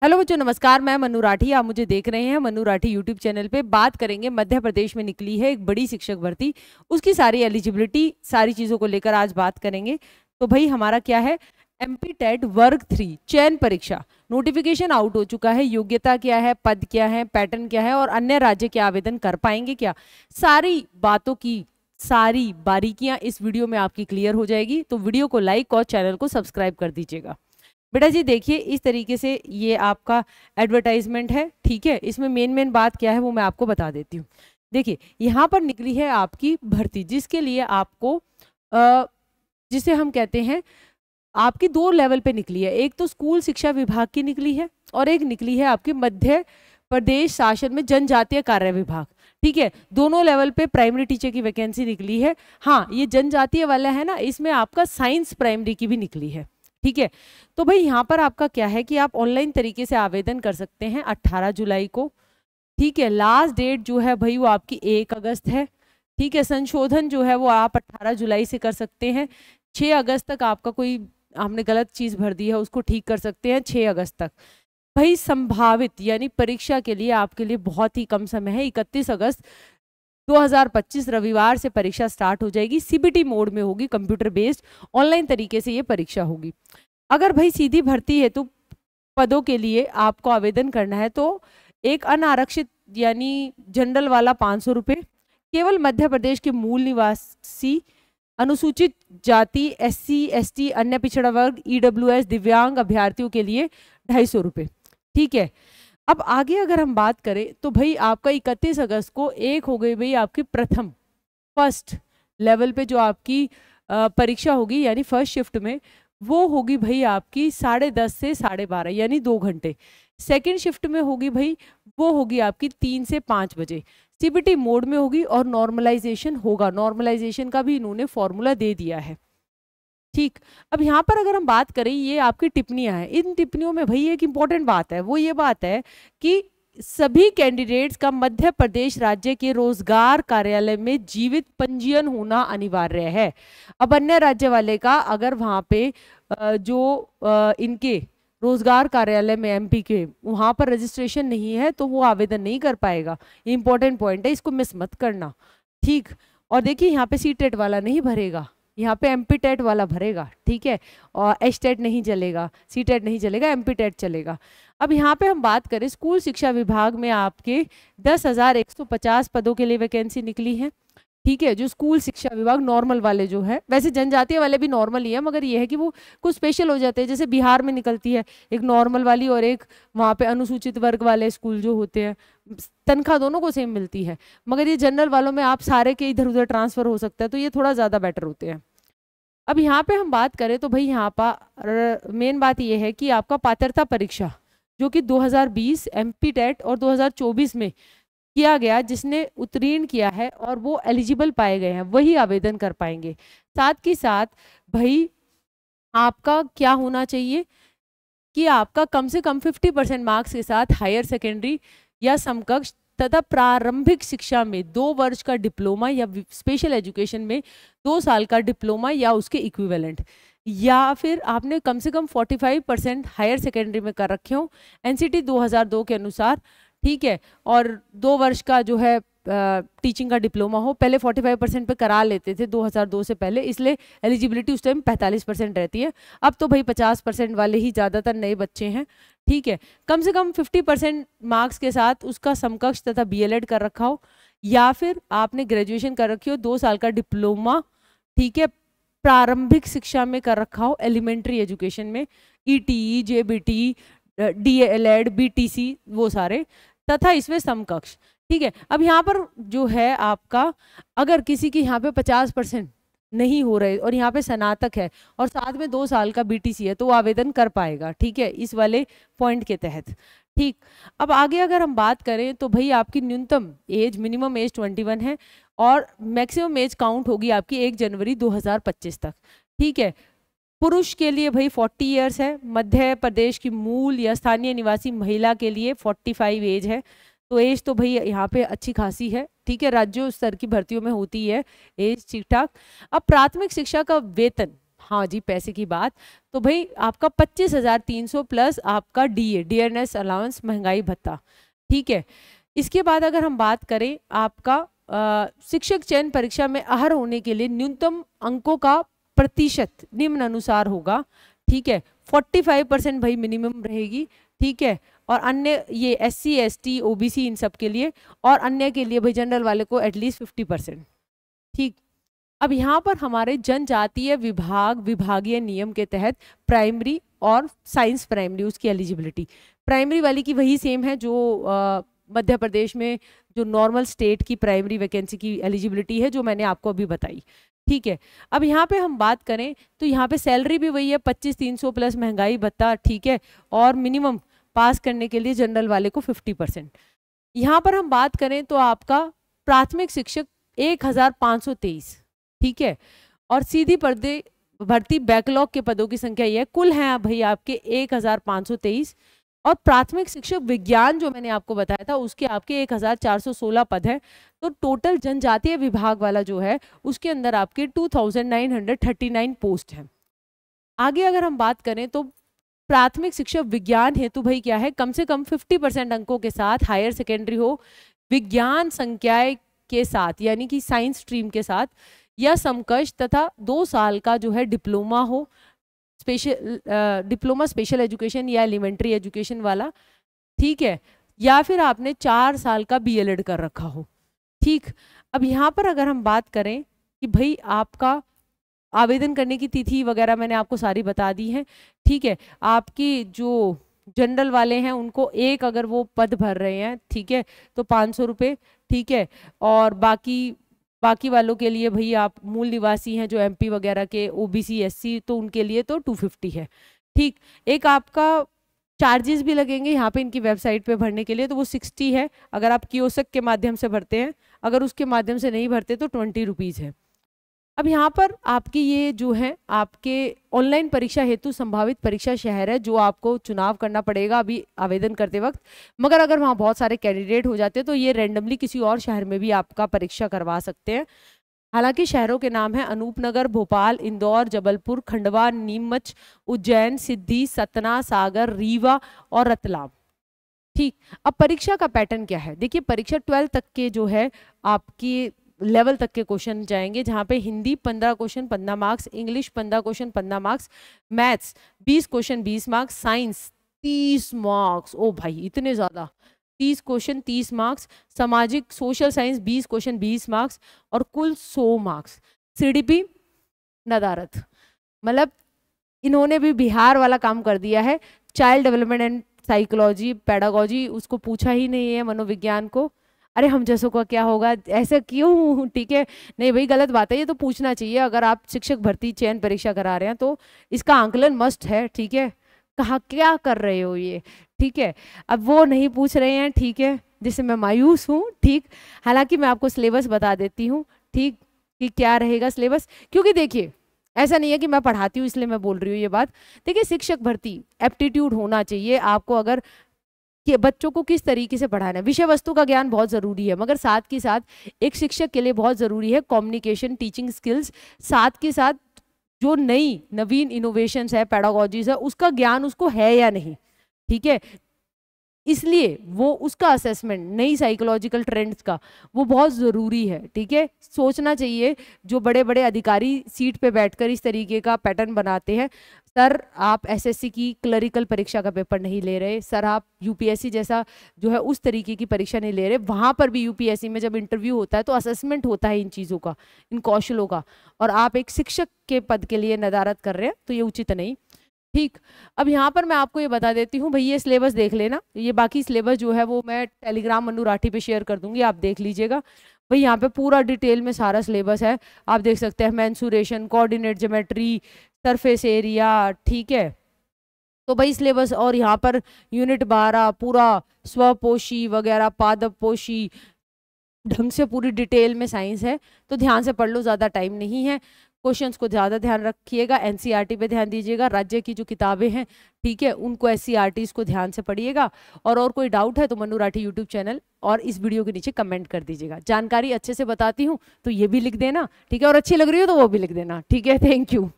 Hello बच्चों, नमस्कार। मैं मनु राठी, आप मुझे देख रहे हैं मनु राठी यूट्यूब चैनल पे। बात करेंगे मध्य प्रदेश में निकली है एक बड़ी शिक्षक भर्ती, उसकी सारी एलिजिबिलिटी, सारी चीज़ों को लेकर आज बात करेंगे। तो भाई हमारा क्या है, एमपी टेट वर्ग 3 चयन परीक्षा नोटिफिकेशन आउट हो चुका है। योग्यता क्या है, पद क्या है, पैटर्न क्या है और अन्य राज्य क्या आवेदन कर पाएंगे क्या, सारी बातों की सारी बारीकियां इस वीडियो में आपकी क्लियर हो जाएगी। तो वीडियो को लाइक और चैनल को सब्सक्राइब कर दीजिएगा। बेटा जी देखिए, इस तरीके से ये आपका एडवर्टाइजमेंट है, ठीक है। इसमें मेन बात क्या है वो मैं आपको बता देती हूँ। देखिए यहाँ पर निकली है आपकी भर्ती, जिसके लिए आपको जिसे हम कहते हैं, आपकी दो लेवल पे निकली है। एक तो स्कूल शिक्षा विभाग की निकली है और एक निकली है आपकी मध्य प्रदेश शासन में जनजातीय कार्य विभाग, ठीक है। दोनों लेवल पे प्राइमरी टीचर की वैकेंसी निकली है। हाँ, ये जनजातीय वाला है ना, इसमें आपका साइंस प्राइमरी की भी निकली है, ठीक है। तो भाई यहाँ पर आपका क्या है कि आप ऑनलाइन तरीके से आवेदन कर सकते हैं 18 जुलाई को, ठीक है। लास्ट डेट जो है भाई वो आपकी 1 अगस्त है, ठीक है। संशोधन जो है वो आप 18 जुलाई से कर सकते हैं। 6 अगस्त तक आपका कोई हमने गलत चीज़ भर दी है उसको ठीक कर सकते हैं 6 अगस्त तक। भाई संभावित यानी परीक्षा के लिए आपके लिए बहुत ही कम समय है। 31 अगस्त 2025 रविवार से परीक्षा स्टार्ट हो जाएगी। सीबीटी मोड में होगी, कंप्यूटर बेस्ड ऑनलाइन तरीके से ये परीक्षा होगी। अगर भाई सीधी भर्ती है तो पदों के लिए आपको आवेदन करना है तो एक अनारक्षित यानी जनरल वाला 500 रुपये, केवल मध्य प्रदेश के मूल निवासी, अनुसूचित जाति, एससी एसटी, अन्य पिछड़ा वर्ग, ईडब्ल्यूएस, दिव्यांग अभ्यर्थियों के लिए 250 रुपये, ठीक है। अब आगे अगर हम बात करें तो भाई आपका 31 अगस्त को एक हो गई भाई आपकी प्रथम फर्स्ट लेवल पे जो आपकी परीक्षा होगी यानी फर्स्ट शिफ्ट में, वो होगी भाई आपकी 10:30 से 12:30 यानी 2 घंटे। सेकेंड शिफ्ट में होगी भाई वो होगी आपकी 3 से 5 बजे। सीबीटी मोड में होगी और नॉर्मलाइजेशन होगा। नॉर्मलाइजेशन का भी इन्होंने फॉर्मूला दे दिया है, ठीक। अब यहाँ पर अगर हम बात करें, ये आपकी टिप्पणियां हैं। इन टिप्पणियों में भाई एक इंपॉर्टेंट बात है, वो ये बात है कि सभी कैंडिडेट्स का मध्य प्रदेश राज्य के रोजगार कार्यालय में जीवित पंजीयन होना अनिवार्य है। अब अन्य राज्य वाले का अगर वहाँ पे इनके रोजगार कार्यालय में एमपी के वहाँ पर रजिस्ट्रेशन नहीं है तो वो आवेदन नहीं कर पाएगा। ये इंपॉर्टेंट पॉइंट है, इसको मिस मत करना, ठीक। और देखिए यहाँ पे सीटेट वाला नहीं भरेगा, यहाँ पे एमपी टेट वाला भरेगा, ठीक है। और एच टेट नहीं चलेगा, सी टेट नहीं चलेगा, एमपी टेट चलेगा। अब यहाँ पे हम बात करें, स्कूल शिक्षा विभाग में आपके 10,150 पदों के लिए वैकेंसी निकली है, ठीक है। जो स्कूल शिक्षा विभाग नॉर्मल वाले जो है, वैसे जनजातीय वाले भी नॉर्मल ही है, मगर ये है कि वो कुछ स्पेशल हो जाते हैं। जैसे बिहार में निकलती है एक नॉर्मल वाली और एक वहाँ पे अनुसूचित वर्ग वाले स्कूल जो होते हैं, तनख्वाह दोनों को सेम मिलती है, मगर ये जनरल वालों में आप सारे के इधर उधर ट्रांसफर हो सकता है, तो ये थोड़ा ज़्यादा बेटर होते हैं। अब यहाँ पे हम बात करें तो भाई यहाँ पर मेन बात ये है कि आपका पात्रता परीक्षा जो कि 2020 एमपी टेट और 2024 में किया गया, जिसने उत्तीर्ण किया है और वो एलिजिबल पाए गए हैं वही आवेदन कर पाएंगे। साथ ही साथ भाई आपका क्या होना चाहिए कि आपका कम से कम 50% मार्क्स के साथ हायर सेकेंडरी या समकक्ष तथा प्रारंभिक शिक्षा में 2 वर्ष का डिप्लोमा या स्पेशल एजुकेशन में 2 साल का डिप्लोमा या उसके इक्विवेलेंट, या फिर आपने कम से कम 45% हायर सेकेंडरी में कर रखे हो एनसीटी 2002 के अनुसार, ठीक है। और 2 वर्ष का जो है टीचिंग का डिप्लोमा हो। पहले 45% पे करा लेते थे 2002 से पहले, इसलिए एलिजिबिलिटी उस टाइम 45% रहती है। अब तो भाई 50% वाले ही ज़्यादातर नए बच्चे हैं, ठीक है। कम से कम 50% मार्क्स के साथ उसका समकक्ष तथा बीएलएड कर रखा हो, या फिर आपने ग्रेजुएशन कर रखी हो, 2 साल का डिप्लोमा, ठीक है, प्रारंभिक शिक्षा में कर रखा हो, एलिमेंट्री एजुकेशन में, ईटीई, जेबीटी, डीएलएड, बीटीसी, वो सारे, तथा इसमें समकक्ष, ठीक है। अब यहाँ पर जो है आपका, अगर किसी की यहाँ पे 50% नहीं हो रहे और यहाँ पे स्नातक है और साथ में 2 साल का बीटीसी है तो वो आवेदन कर पाएगा, ठीक है, इस वाले पॉइंट के तहत, ठीक। अब आगे अगर हम बात करें तो भाई आपकी न्यूनतम एज, मिनिमम एज 21 है और मैक्सिमम एज काउंट होगी आपकी 1 जनवरी 2025 तक, ठीक है। पुरुष के लिए भाई 40 ईयर्स है, मध्य प्रदेश की मूल या स्थानीय निवासी महिला के लिए 45 एज है। तो एज तो भाई यहाँ पे अच्छी खासी है, ठीक है, राज्य स्तर की भर्तियों में होती है एज ठीक ठाक। अब प्राथमिक शिक्षा का वेतन हाँ जी, पैसे की बात, तो भाई आपका 25,300 प्लस आपका डीए, डियरनेस अलाउंस, महंगाई भत्ता, ठीक है। इसके बाद अगर हम बात करें आपका शिक्षक चयन परीक्षा में अहर होने के लिए न्यूनतम अंकों का प्रतिशत निम्न अनुसार होगा, ठीक है। 45% भाई मिनिमम रहेगी, ठीक है। और अन्य ये SC ST OBC इन सब के लिए, और अन्य के लिए भाई जनरल वाले को एटलीस्ट 50%, ठीक। अब यहाँ पर हमारे जनजातीय विभागीय नियम के तहत प्राइमरी और साइंस प्राइमरी उसकी एलिजिबिलिटी, प्राइमरी वाली की वही सेम है जो मध्य प्रदेश में जो नॉर्मल स्टेट की प्राइमरी वैकेंसी की एलिजिबिलिटी है जो मैंने आपको अभी बताई, ठीक है। अब यहाँ पे हम बात करें तो यहाँ पे सैलरी भी वही है 25,300 प्लस महंगाई भत्ता, ठीक है। और मिनिमम पास करने के लिए जनरल वाले को 50%। यहाँ पर हम बात करें तो आपका प्राथमिक शिक्षक 1,523, ठीक है। और सीधी भर्ती बैकलॉग के पदों की संख्या यह कुल है भाई आपके 1,523, और प्राथमिक शिक्षक विज्ञान जो मैंने आपको बताया था उसके आपके 1,416 पद है। तो टोटल जनजातीय विभाग वाला जो है उसके अंदर आपके 2,939 पोस्ट है। आगे अगर हम बात करें तो प्राथमिक शिक्षक विज्ञान हेतु भाई क्या है, कम से कम 50% अंकों के साथ हायर सेकेंडरी हो, विज्ञान संकाय के साथ यानी कि साइंस स्ट्रीम के साथ या समकक्ष, तथा 2 साल का जो है डिप्लोमा हो, डिप्लोमा स्पेशल एजुकेशन या एलिमेंट्री एजुकेशन वाला, ठीक है। या फिर आपने 4 साल का BLED कर रखा हो, ठीक। अब यहाँ पर अगर हम बात करें कि भाई आपका आवेदन करने की तिथि वगैरह मैंने आपको सारी बता दी है, ठीक है। आपकी जो जनरल वाले हैं उनको अगर वो पद भर रहे हैं, ठीक है, तो 500 रुपये, ठीक है। और बाकी वालों के लिए भाई आप मूल निवासी हैं जो MP वगैरह के, OBC SC, तो उनके लिए तो 250 है, ठीक। एक आपका चार्जेस भी लगेंगे यहाँ पे इनकी वेबसाइट पे भरने के लिए, तो वो 60 है अगर आप कियोस्क के माध्यम से भरते हैं, अगर उसके माध्यम से नहीं भरते तो 20 रुपीज़ है। अब यहाँ पर आपकी ये जो है आपके ऑनलाइन परीक्षा हेतु संभावित परीक्षा शहर है जो आपको चुनाव करना पड़ेगा अभी आवेदन करते वक्त, मगर अगर वहाँ बहुत सारे कैंडिडेट हो जाते हैं तो ये रैंडमली किसी और शहर में भी आपका परीक्षा करवा सकते हैं। हालांकि शहरों के नाम है अनूपनगर, भोपाल, इंदौर, जबलपुर, खंडवा, नीमच, उज्जैन, सिद्धि, सतना, सागर, रीवा और रतलाम, ठीक। अब परीक्षा का पैटर्न क्या है, देखिए परीक्षा 12 तक के जो है आपकी लेवल तक के क्वेश्चन जाएंगे, जहाँ पे Hindi 15 question 15 marks, English 15 question 15 marks, maths 20 question 20 marks, science 30 marks, ओ भाई इतने ज़्यादा, 30 क्वेश्चन 30 मार्क्स, सामाजिक सोशल साइंस 20 क्वेश्चन 20 मार्क्स और कुल 100 मार्क्स। CDP नदारत, मतलब इन्होंने भी बिहार वाला काम कर दिया है। Child development and psychology, pedagogy उसको पूछा ही नहीं है, मनोविज्ञान को, अरे हम जैसों का क्या होगा, ऐसा क्यों, ठीक है। नहीं भाई गलत बात है, ये तो पूछना चाहिए। अगर आप शिक्षक भर्ती चयन परीक्षा करा रहे हैं तो इसका आंकलन मस्ट है, ठीक है। कहाँ क्या कर रहे हो ये, ठीक है। अब वो नहीं पूछ रहे हैं, ठीक है, जिससे मैं मायूस हूँ, ठीक। हालांकि मैं आपको सिलेबस बता देती हूँ, ठीक, कि क्या रहेगा सिलेबस, क्योंकि देखिए ऐसा नहीं है कि मैं पढ़ाती हूँ इसलिए मैं बोल रही हूँ ये बात। देखिए शिक्षक भर्ती एप्टीट्यूड होना चाहिए आपको, अगर कि बच्चों को किस तरीके से पढ़ाना है। विषय वस्तु का ज्ञान बहुत ज़रूरी है, मगर साथ के साथ एक शिक्षक के लिए बहुत ज़रूरी है कम्युनिकेशन, टीचिंग स्किल्स, साथ के साथ जो नवीन इनोवेशंस है, पेडागोजीज है, उसका ज्ञान उसको है या नहीं, ठीक है। इसलिए वो उसका असेसमेंट नई साइकोलॉजिकल ट्रेंड्स का वो बहुत ज़रूरी है, ठीक है। सोचना चाहिए जो बड़े बड़े अधिकारी सीट पे बैठकर इस तरीके का पैटर्न बनाते हैं, सर आप SSC की क्लरिकल परीक्षा का पेपर नहीं ले रहे, सर आप UPSC जैसा जो है उस तरीके की परीक्षा नहीं ले रहे। वहाँ पर भी UPSC में जब इंटरव्यू होता है तो असेसमेंट होता है इन चीज़ों का, इन कौशलों का, और आप एक शिक्षक के पद के लिए नदारत कर रहे हैं तो ये उचित नहीं, ठीक। अब यहाँ पर मैं आपको ये बता देती हूँ भाई, ये सिलेबस देख लेना, ये बाकी सिलेबस जो है वो मैं टेलीग्राम मन्नू राठी पे शेयर कर दूंगी, आप देख लीजिएगा भाई। यहाँ पे पूरा डिटेल में सारा सिलेबस है, आप देख सकते हैं। Mensuration, coordinate geometry, surface area, ठीक है। तो भाई सिलेबस, और यहाँ पर यूनिट 12 पूरा स्वपोषी वगैरह, पादपोषी, ढंग से पूरी डिटेल में साइंस है, तो ध्यान से पढ़ लो, ज़्यादा टाइम नहीं है। क्वेश्चंस को ज़्यादा ध्यान रखिएगा, NCERT पे ध्यान दीजिएगा, राज्य की जो किताबें हैं, ठीक है, उनको SCERTs को ध्यान से पढ़िएगा। और कोई डाउट है तो मन्नू राठी यूट्यूब चैनल और इस वीडियो के नीचे कमेंट कर दीजिएगा। जानकारी अच्छे से बताती हूँ तो ये भी लिख देना, ठीक है, और अच्छी लग रही हो तो वो भी लिख देना, ठीक है। Thank you.